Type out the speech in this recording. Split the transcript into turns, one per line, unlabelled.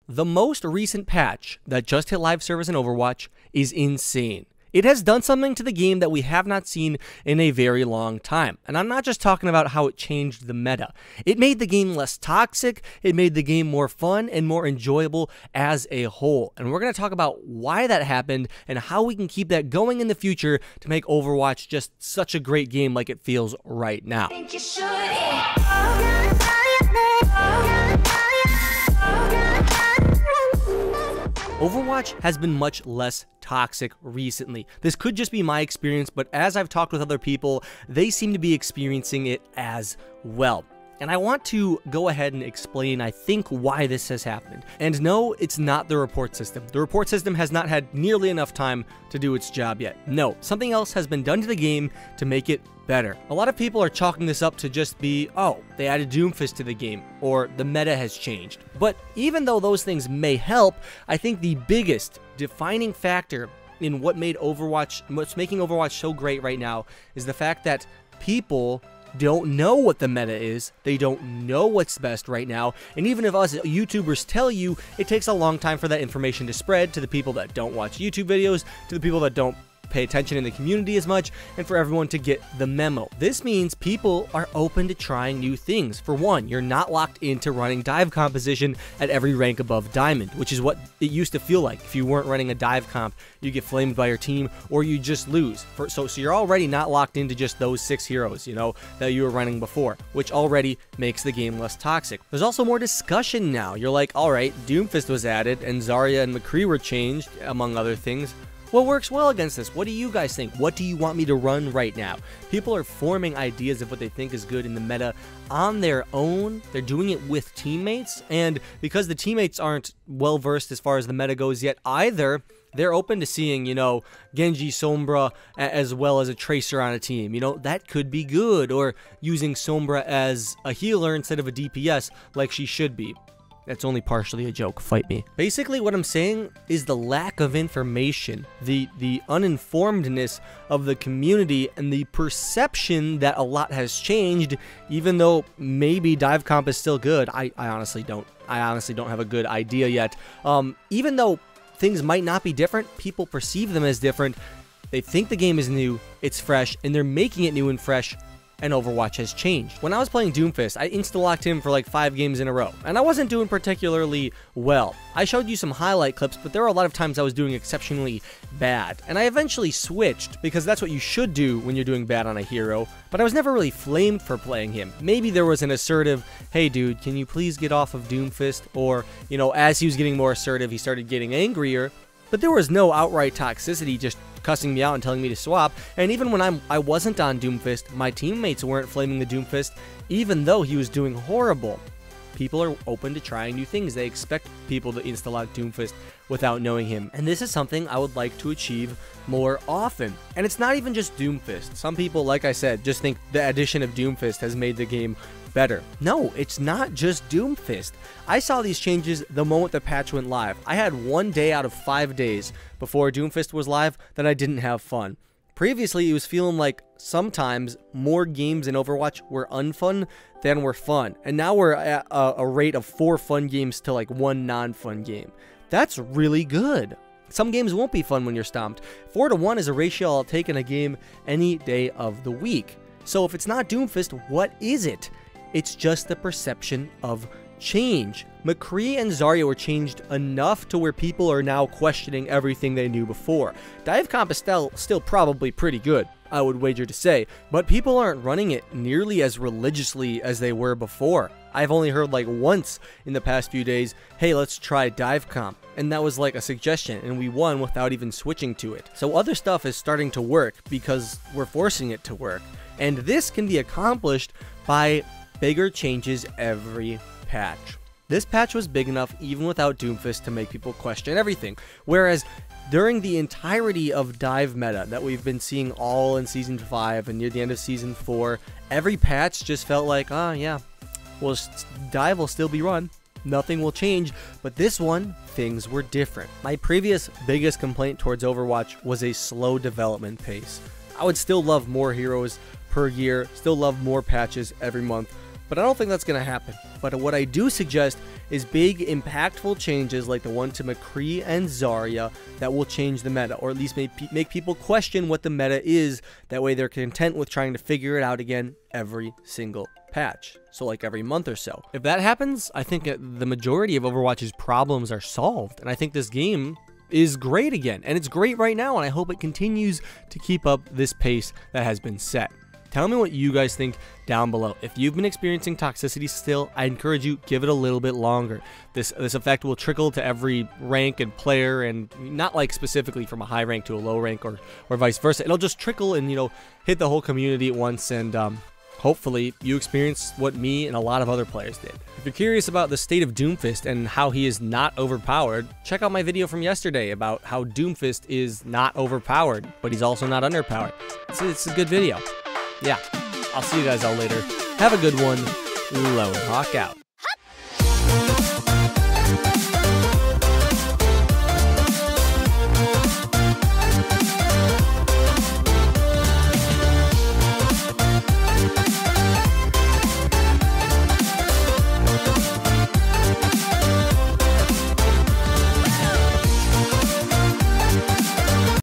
The most recent patch that just hit live service in Overwatch is insane. It has done something to the game that we have not seen in a very long time. And I'm not just talking about how it changed the meta. It made the game less toxic, it made the game more fun and more enjoyable as a whole. And we're going to talk about why that happened and how we can keep that going in the future to make Overwatch just such a great game like it feels right now. Overwatch has been much less toxic recently. This could just be my experience, but as I've talked with other people, they seem to be experiencing it as well. And I want to go ahead and explain, I think, why this has happened. And no, it's not the report system. The report system has not had nearly enough time to do its job yet. No, something else has been done to the game to make it better. A lot of people are chalking this up to just be, oh, they added Doomfist to the game, or the meta has changed. But even though those things may help, I think the biggest defining factor in what's making Overwatch so great right now is the fact that people don't know what the meta is, they don't know what's best right now, and even if us YouTubers tell you, it takes a long time for that information to spread to the people that don't watch YouTube videos, to the people that don't pay attention in the community as much, and for everyone to get the memo. This means people are open to trying new things. For one, you're not locked into running dive composition at every rank above diamond, which is what it used to feel like. If you weren't running a dive comp, you get flamed by your team or you just lose. So you're already not locked into just those 6 heroes, that you were running before, which already makes the game less toxic. There's also more discussion now. You're like, all right, Doomfist was added and Zarya and McCree were changed, among other things. What works well against this? What do you guys think? What do you want me to run right now? People are forming ideas of what they think is good in the meta on their own. They're doing it with teammates, and because the teammates aren't well versed as far as the meta goes yet either, they're open to seeing, Genji, Sombra, as well as a Tracer on a team. That could be good, or using Sombra as a healer instead of a DPS like she should be. That's only partially a joke, fight me. Basically, what I'm saying is the lack of information, the uninformedness of the community, and the perception that a lot has changed, even though maybe dive comp is still good. I honestly don't have a good idea yet. Even though things might not be different, people perceive them as different. They think the game is new, it's fresh, and they're making it new and fresh, and Overwatch has changed. When I was playing Doomfist, I insta-locked him for like 5 games in a row, and I wasn't doing particularly well. I showed you some highlight clips, but there were a lot of times I was doing exceptionally bad, and I eventually switched, because that's what you should do when you're doing bad on a hero, but I was never really flamed for playing him. Maybe there was an assertive, hey dude, can you please get off of Doomfist, or, as he was getting more assertive, he started getting angrier, but there was no outright toxicity just cussing me out and telling me to swap. And even when I wasn't on Doomfist, my teammates weren't flaming the Doomfist, even though he was doing horrible. People are open to trying new things. They expect people to insta-lock Doomfist without knowing him. And this is something I would like to achieve more often. And it's not even just Doomfist. Some people, like I said, just think the addition of Doomfist has made the game better. No, it's not just Doomfist. I saw these changes the moment the patch went live. I had 1 day out of 5 days before Doomfist was live that I didn't have fun. Previously, it was feeling like sometimes more games in Overwatch were unfun than were fun. And now we're at a rate of 4 fun games to like 1 non-fun game. That's really good. Some games won't be fun when you're stomped. 4-to-1 is a ratio I'll take in a game any day of the week. So if it's not Doomfist, what is it? It's just the perception of change. McCree and Zarya were changed enough to where people are now questioning everything they knew before. Dive comp is still probably pretty good, I would wager to say, but people aren't running it nearly as religiously as they were before. I've only heard like once in the past few days, hey, let's try dive comp, and that was like a suggestion, and we won without even switching to it. So other stuff is starting to work because we're forcing it to work, and this can be accomplished by bigger changes every patch. This patch was big enough even without Doomfist to make people question everything, whereas during the entirety of dive meta that we've been seeing all in Season 5 and near the end of Season 4, every patch just felt like, oh yeah, well, dive will still be run, nothing will change, but this one, things were different. My previous biggest complaint towards Overwatch was a slow development pace. I would still love more heroes per year, still love more patches every month, But I don't think that's going to happen. But what I do suggest is big, impactful changes like the one to McCree and Zarya that will change the meta, or at least make people question what the meta is. That way they're content with trying to figure it out again every single patch. So like every month or so. If that happens, I think the majority of Overwatch's problems are solved. And I think this game is great again. And it's great right now, and I hope it continues to keep up this pace that has been set. Tell me what you guys think down below. If you've been experiencing toxicity still, I encourage you, give it a little bit longer. This effect will trickle to every rank and player, and not like specifically from a high rank to a low rank or vice versa. It'll just trickle and, you know, hit the whole community at once, and hopefully you experience what me and a lot of other players did. If you're curious about the state of Doomfist and how he is not overpowered, check out my video from yesterday about how Doomfist is not overpowered, but he's also not underpowered. It's a good video. Yeah, I'll see you guys all later. Have a good one. Lone Hawk out.